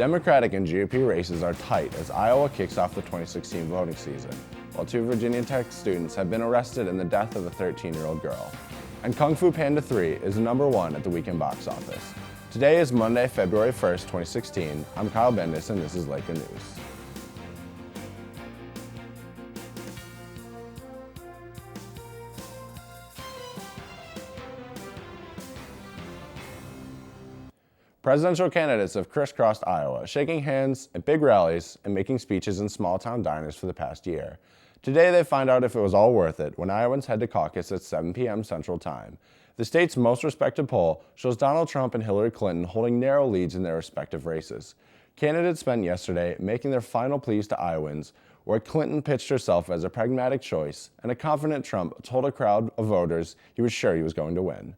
Democratic and GOP races are tight as Iowa kicks off the 2016 voting season, while 2 Virginia Tech students have been arrested in the death of a 13-year-old girl. And Kung Fu Panda 3 is #1 at the weekend box office. Today is Monday, February 1st, 2016. I'm Kyle Bindas, and this is Laker News. Presidential candidates have crisscrossed Iowa, shaking hands at big rallies and making speeches in small-town diners for the past year. Today they find out if it was all worth it when Iowans head to caucus at 7 p.m. Central Time. The state's most respected poll shows Donald Trump and Hillary Clinton holding narrow leads in their respective races. Candidates spent yesterday making their final pleas to Iowans, where Clinton pitched herself as a pragmatic choice, and a confident Trump told a crowd of voters he was sure he was going to win.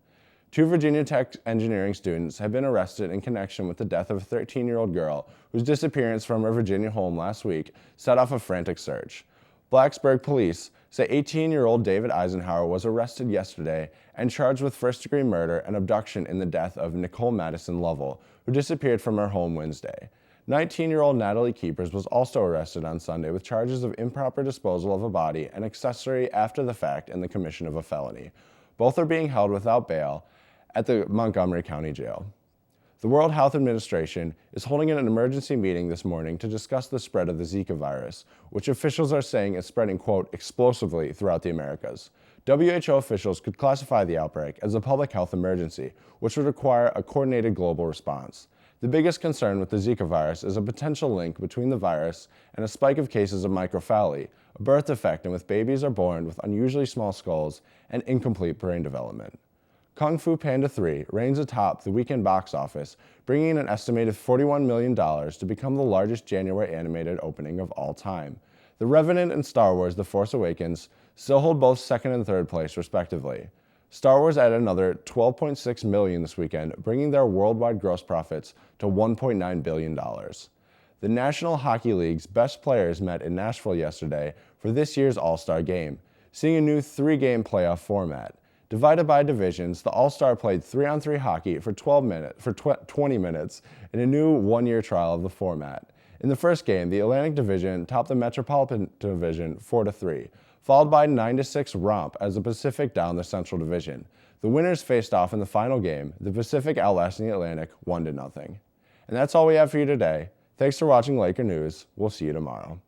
2 Virginia Tech engineering students have been arrested in connection with the death of a 13-year-old girl whose disappearance from her Virginia home last week set off a frantic search. Blacksburg police say 18-year-old David Eisenhower was arrested yesterday and charged with first-degree murder and abduction in the death of Nicole Madison Lovell, who disappeared from her home Wednesday. 19-year-old Natalie Keepers was also arrested on Sunday with charges of improper disposal of a body and accessory after the fact in the commission of a felony. Both are being held without bail at the Montgomery County Jail. The World Health Administration is holding an emergency meeting this morning to discuss the spread of the Zika virus, which officials are saying is spreading, quote, explosively throughout the Americas. WHO officials could classify the outbreak as a public health emergency, which would require a coordinated global response. The biggest concern with the Zika virus is a potential link between the virus and a spike of cases of microcephaly, a birth defect in which babies are born with unusually small skulls and incomplete brain development. Kung Fu Panda 3 reigns atop the weekend box office, bringing in an estimated $41 million to become the largest January animated opening of all time. The Revenant and Star Wars The Force Awakens still hold both second and third place, respectively. Star Wars added another $12.6 million this weekend, bringing their worldwide gross profits to $1.9 billion. The National Hockey League's best players met in Nashville yesterday for this year's All-Star Game, seeing a new 3-game playoff format. Divided by divisions, the All-Star played 3-on-3 hockey for 20 minutes in a new one-year trial of the format. In the first game, the Atlantic Division topped the Metropolitan Division 4-3, followed by a 9-6 romp as the Pacific downed the Central Division. The winners faced off in the final game, the Pacific outlasting the Atlantic 1-0. And that's all we have for you today. Thanks for watching Laker News. We'll see you tomorrow.